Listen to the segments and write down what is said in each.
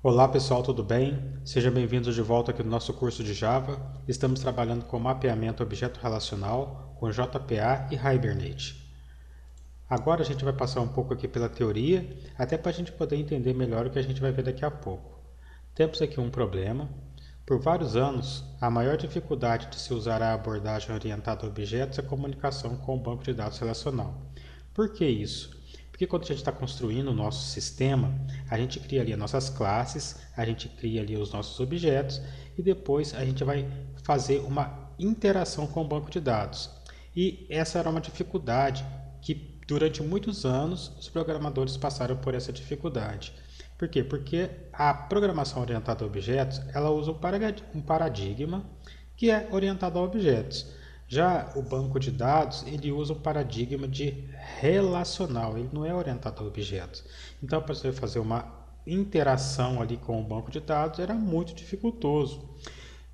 Olá pessoal, tudo bem? Sejam bem-vindos de volta aqui no nosso curso de Java. Estamos trabalhando com mapeamento objeto relacional com JPA e Hibernate. Agora a gente vai passar um pouco aqui pela teoria, até para a gente poder entender melhor o que a gente vai ver daqui a pouco. Temos aqui um problema. Por vários anos, a maior dificuldade de se usar a abordagem orientada a objetos é a comunicação com o banco de dados relacional. Por que isso? Porque quando a gente está construindo o nosso sistema, a gente cria ali as nossas classes, a gente cria ali os nossos objetos e depois a gente vai fazer uma interação com o banco de dados. E essa era uma dificuldade que durante muitos anos os programadores passaram por essa dificuldade. Por quê? Porque a programação orientada a objetos ela usa um paradigma que é orientado a objetos. Já o banco de dados ele usa um paradigma de relacional, ele não é orientado a objetos. Então, para você fazer uma interação ali com o banco de dados era muito dificultoso.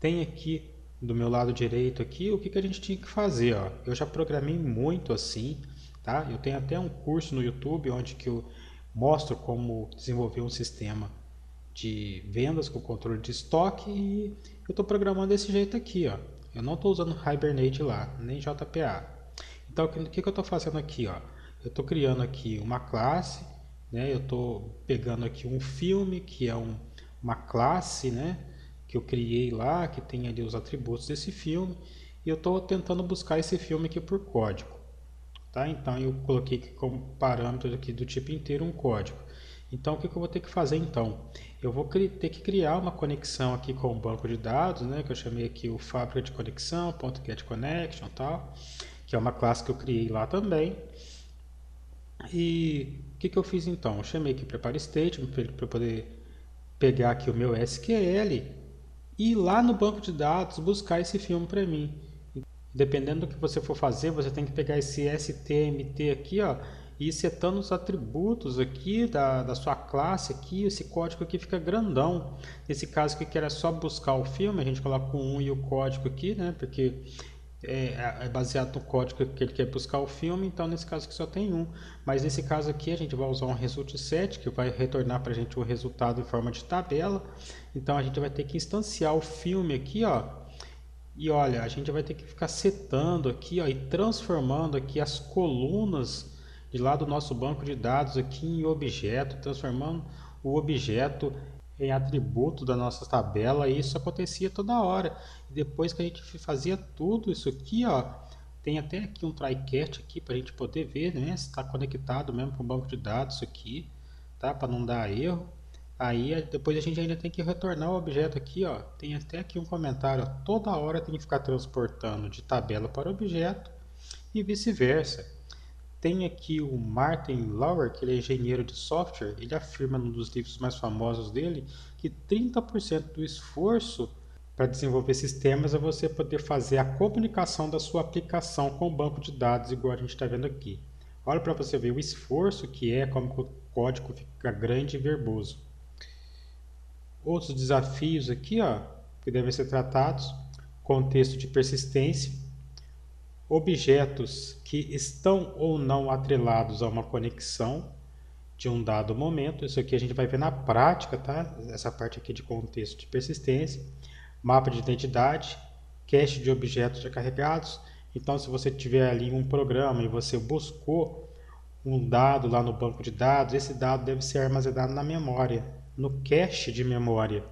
Tem aqui do meu lado direito aqui o que a gente tinha que fazer. Ó. Eu já programei muito assim, tá? Eu tenho até um curso no YouTube onde que eu mostro como desenvolver um sistema de vendas com controle de estoque e eu estou programando desse jeito aqui, ó. Eu não estou usando Hibernate lá, nem JPA. Então, o que eu estou fazendo aqui, ó? Eu estou criando aqui uma classe, né? Eu estou pegando aqui um filme que é uma classe, né? Que eu criei lá, que tem ali os atributos desse filme, e eu estou tentando buscar esse filme aqui por código. Tá? Então eu coloquei aqui como parâmetro aqui do tipo inteiro um código. Então o que eu vou ter que fazer então? Eu vou ter que criar uma conexão aqui com o banco de dados, né, que eu chamei aqui o fábrica de conexão, .getConnection, tal, que é uma classe que eu criei lá também. E o que eu fiz então? Eu chamei aqui prepare statement para eu poder pegar aqui o meu SQL e ir lá no banco de dados buscar esse filme para mim. Dependendo do que você for fazer, você tem que pegar esse STMT aqui, ó, e ir setando os atributos aqui da sua classe aqui, esse código aqui fica grandão. Nesse caso aqui que era só buscar o filme, a gente coloca o 1 e o código aqui, né, porque é baseado no código que ele quer buscar o filme, então nesse caso aqui só tem um. Mas nesse caso aqui a gente vai usar um result set, que vai retornar para a gente o resultado em forma de tabela. Então a gente vai ter que instanciar o filme aqui, ó, e olha, a gente vai ter que ficar setando aqui, ó, e transformando aqui as colunas de lá do nosso banco de dados aqui em objeto, transformando o objeto em atributo da nossa tabela, e isso acontecia toda hora. E depois que a gente fazia tudo isso aqui, ó, tem até aqui um try catch aqui para a gente poder ver, né, se está conectado mesmo com o banco de dados aqui, tá, para não dar erro. Aí depois a gente ainda tem que retornar o objeto aqui, ó. Tem até aqui um comentário, ó. Toda hora tem que ficar transportando de tabela para objeto e vice-versa. Tem aqui o Martin Lauer, que ele é engenheiro de software, ele afirma num dos livros mais famosos dele que 30% do esforço para desenvolver sistemas é você poder fazer a comunicação da sua aplicação com o banco de dados, igual a gente está vendo aqui. Olha para você ver o esforço que é, como o código fica grande e verboso. Outros desafios aqui, ó, que devem ser tratados: contexto de persistência, objetos que estão ou não atrelados a uma conexão de um dado momento. Isso aqui a gente vai ver na prática, tá? Essa parte aqui de contexto de persistência, mapa de identidade, cache de objetos recarregados. Então, se você tiver ali um programa e você buscou um dado lá no banco de dados, esse dado deve ser armazenado na memória, no cache de memória,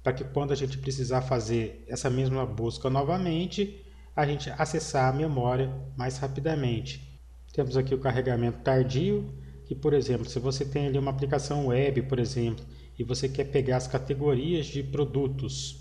para que quando a gente precisar fazer essa mesma busca novamente, a gente acessar a memória mais rapidamente. Temos aqui o carregamento tardio, que, por exemplo, se você tem ali uma aplicação web, por exemplo, e você quer pegar as categorias de produtos,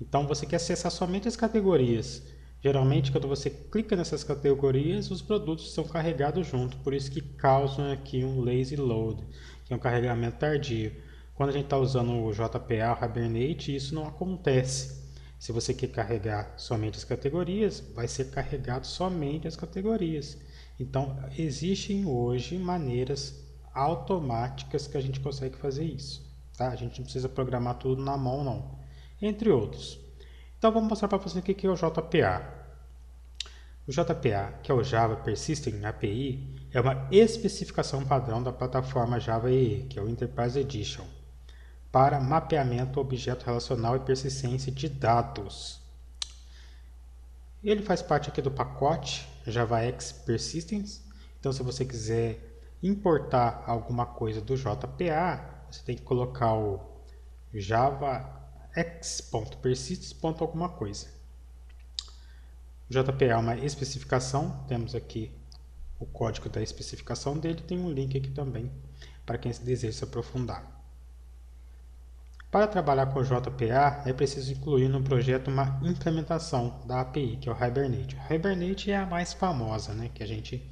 então você quer acessar somente as categorias. Geralmente, quando você clica nessas categorias, os produtos são carregados junto, por isso que causam aqui um lazy load, que é um carregamento tardio. Quando a gente está usando o JPA, o Hibernate, isso não acontece. Se você quer carregar somente as categorias, vai ser carregado somente as categorias. Então, existem hoje maneiras automáticas que a gente consegue fazer isso. Tá? A gente não precisa programar tudo na mão, não. Entre outros. Então, vamos mostrar para você o que é o JPA. O JPA, que é o Java Persistent API, é uma especificação padrão da plataforma Java EE, que é o Enterprise Edition. para mapeamento objeto relacional e persistência de dados. Ele faz parte aqui do pacote JavaX Persistence. Então, se você quiser importar alguma coisa do JPA, você tem que colocar o javax.persistence. alguma coisa. O JPA é uma especificação, temos aqui o código da especificação dele, tem um link aqui também para quem deseja se aprofundar. Para trabalhar com o JPA, é preciso incluir no projeto uma implementação da API, que é o Hibernate. O Hibernate é a mais famosa, né, que a gente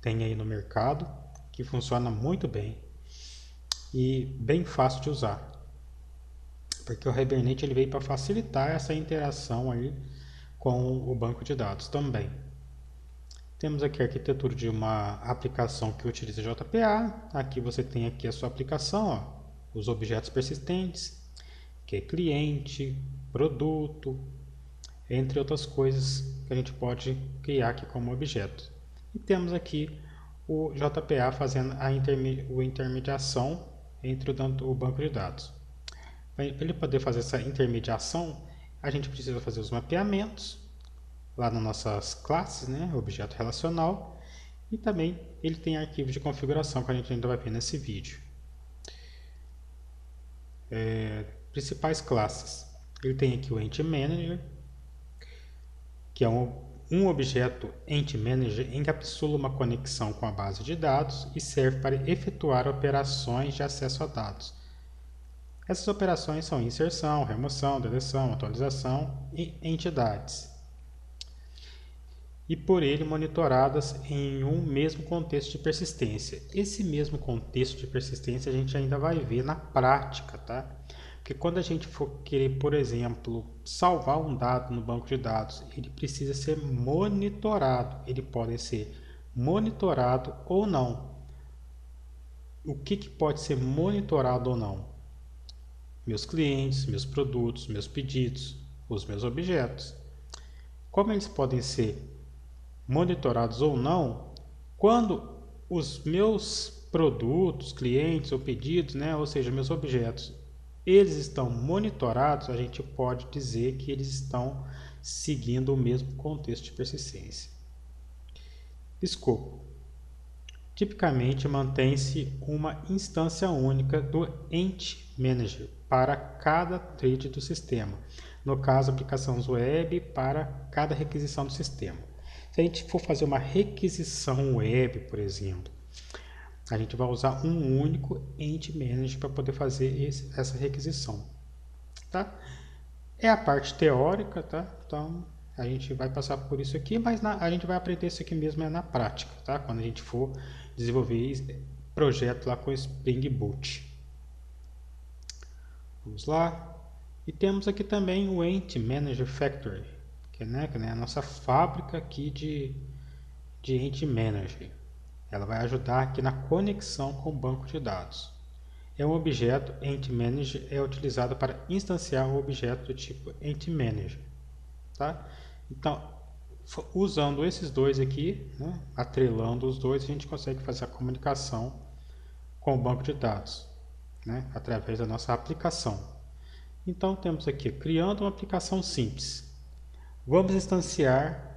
tem aí no mercado, que funciona muito bem e bem fácil de usar. Porque o Hibernate ele veio para facilitar essa interação aí com o banco de dados também. Temos aqui a arquitetura de uma aplicação que utiliza JPA. Aqui você tem aqui a sua aplicação, ó, os objetos persistentes, que é cliente, produto, entre outras coisas que a gente pode criar aqui como objeto. E temos aqui o JPA fazendo a intermediação entre o banco de dados. Para ele poder fazer essa intermediação, a gente precisa fazer os mapeamentos lá nas nossas classes, né, objeto relacional, e também ele tem arquivo de configuração que a gente ainda vai ver nesse vídeo. Principais classes. Ele tem aqui o Entity Manager, que é um objeto Entity Manager encapsula uma conexão com a base de dados e serve para efetuar operações de acesso a dados. Essas operações são inserção, remoção, deleção, atualização e entidades. E por ele monitoradas em um mesmo contexto de persistência. Esse mesmo contexto de persistência a gente ainda vai ver na prática, tá? Porque quando a gente for querer, por exemplo, salvar um dado no banco de dados, ele precisa ser monitorado. Ele pode ser monitorado ou não. O que pode ser monitorado ou não? Meus clientes, meus produtos, meus pedidos, os meus objetos. Como eles podem ser monitorados ou não, quando os meus produtos, clientes ou pedidos, né, ou seja, meus objetos, eles estão monitorados, a gente pode dizer que eles estão seguindo o mesmo contexto de persistência. Escopo. Tipicamente mantém-se uma instância única do Entity Manager para cada thread do sistema. No caso, aplicações web para cada requisição do sistema. Se a gente for fazer uma requisição web, por exemplo, a gente vai usar um único Entity Manager para poder fazer essa requisição. Tá? É a parte teórica, tá? Então a gente vai passar por isso aqui, mas a gente vai aprender isso aqui mesmo na prática, tá? Quando a gente for desenvolver projeto lá com Spring Boot. Vamos lá. E temos aqui também o Entity Manager Factory, que é a nossa fábrica aqui de Entity Manager. Ela vai ajudar aqui na conexão com o banco de dados. É um objeto Entity Manager é utilizado para instanciar o objeto do tipo Entity Manager. Tá? Então, usando esses dois aqui, né, atrelando os dois, a gente consegue fazer a comunicação com o banco de dados, né, através da nossa aplicação. Então, temos aqui, criando uma aplicação simples. Vamos instanciar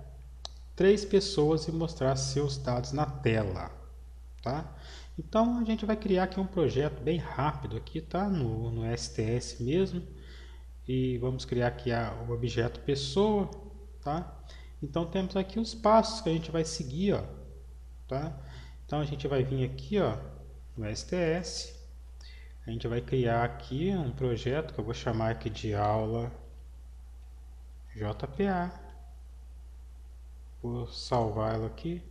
3 pessoas e mostrar seus dados na tela. Tá? Então, a gente vai criar aqui um projeto bem rápido aqui, tá? No STS mesmo. E vamos criar aqui o objeto pessoa, tá? Então temos aqui os passos que a gente vai seguir, ó, tá? Então a gente vai vir aqui, ó, no STS, a gente vai criar aqui um projeto que eu vou chamar aqui de aula JPA. Vou salvar ela aqui.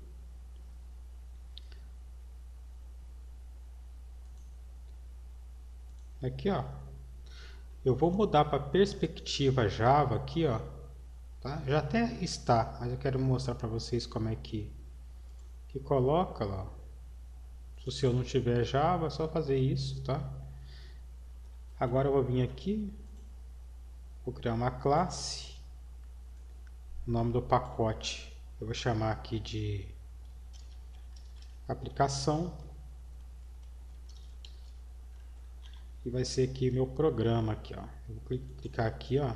Aqui, ó. Eu vou mudar para perspectiva Java aqui, ó. Tá? Já até está, mas eu quero mostrar para vocês como é que coloca lá. Se o seu não tiver Java, é só fazer isso, tá? Agora eu vou vir aqui, vou criar uma classe. O nome do pacote eu vou chamar aqui de aplicação. e vai ser aqui meu programa aqui, ó. Eu vou clicar aqui, ó,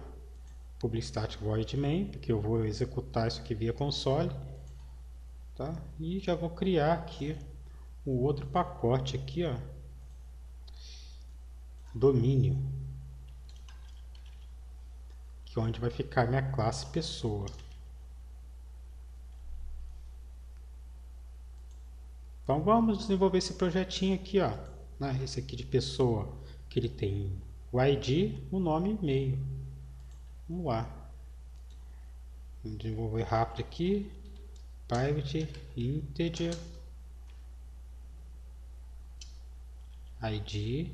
Public-Static Void Main, porque eu vou executar isso aqui via console, tá? E já vou criar aqui o outro pacote aqui, ó, domínio, que é onde vai ficar minha classe pessoa. Então vamos desenvolver esse projetinho aqui, ó, né? Esse aqui de pessoa, que ele tem o ID, o nome e e-mail. Vamos lá. Vamos desenvolver rápido aqui. Private integer ID,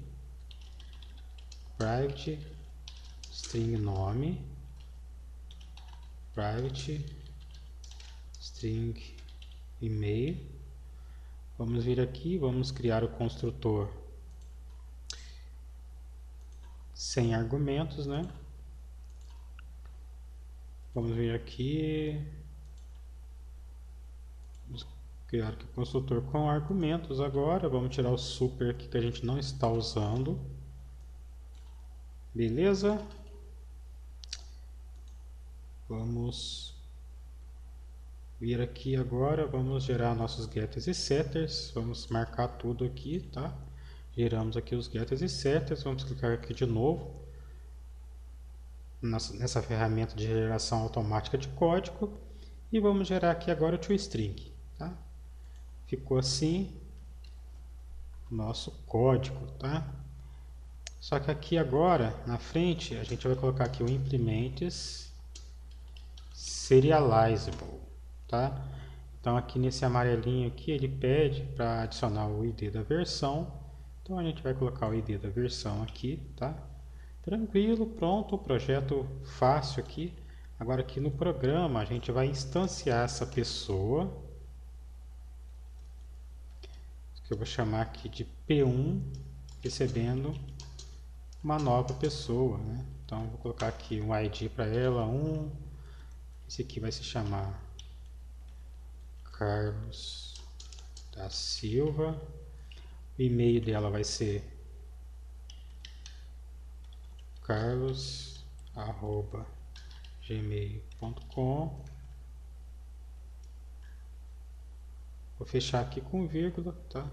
private string nome, private string e-mail. Vamos vir aqui, vamos criar o construtor sem argumentos, né? Vamos vir aqui, vamos criar aqui o construtor com argumentos agora. Vamos tirar o super aqui que a gente não está usando. Beleza? Vamos vir aqui agora, vamos gerar nossos getters e setters. Vamos marcar tudo aqui, tá? Geramos aqui os getters e setters. Vamos clicar aqui de novo nessa ferramenta de geração automática de código e vamos gerar aqui agora o toString, tá? Ficou assim nosso código, tá? Só que aqui agora na frente a gente vai colocar aqui o implements serializable, tá? Então aqui nesse amarelinho aqui ele pede para adicionar o ID da versão, então a gente vai colocar o ID da versão aqui, tá? Tranquilo, pronto, o projeto fácil aqui. Agora aqui no programa a gente vai instanciar essa pessoa, que eu vou chamar aqui de P1, recebendo uma nova pessoa, né? Então eu vou colocar aqui um ID para ela, esse aqui vai se chamar Carlos da Silva, o e-mail dela vai ser carlos@gmail.com. Vou fechar aqui com vírgula, tá?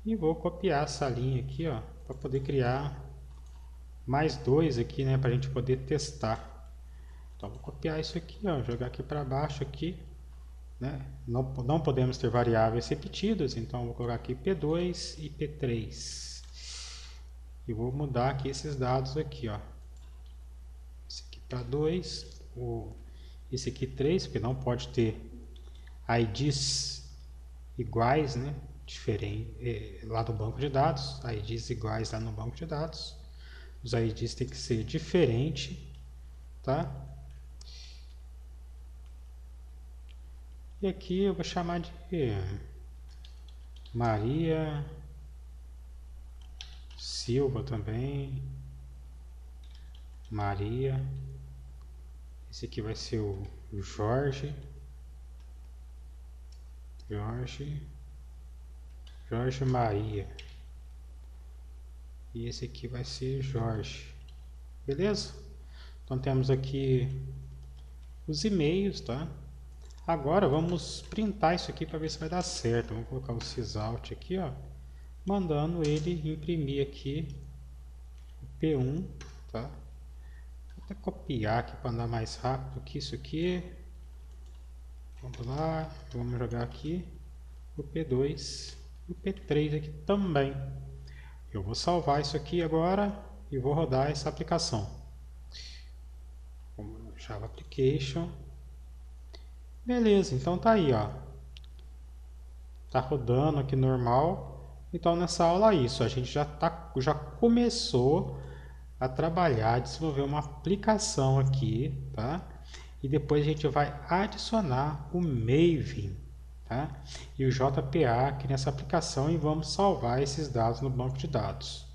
E vou copiar essa linha aqui, ó, para poder criar mais dois aqui, né, para a gente poder testar. Então vou copiar isso aqui, ó, jogar aqui para baixo aqui, né? Não podemos ter variáveis repetidas, então vou colocar aqui P2 e P3. E vou mudar aqui esses dados aqui, ó. Esse aqui para 2, esse aqui 3, porque não pode ter IDs iguais, né? Diferente, lá no banco de dados, IDs iguais lá no banco de dados. Os IDs tem que ser diferentes, tá? E aqui eu vou chamar de Maria Silva também, Maria, esse aqui vai ser o Jorge Maria, e esse aqui vai ser Jorge, beleza? Então temos aqui os e-mails, tá? Agora vamos printar isso aqui para ver se vai dar certo. Vamos colocar o sysout aqui, ó, mandando ele imprimir aqui o P1, tá? Vou até copiar aqui para andar mais rápido que isso aqui. Vamos lá, vamos jogar aqui o P2 e o P3 aqui também. Eu vou salvar isso aqui agora e vou rodar essa aplicação. Como Java Application. Beleza, então tá aí, ó. Tá rodando aqui normal. Então nessa aula é isso, a gente já começou a trabalhar, desenvolver uma aplicação aqui, tá? E depois a gente vai adicionar o Maven, tá? E o JPA aqui nessa aplicação e vamos salvar esses dados no banco de dados.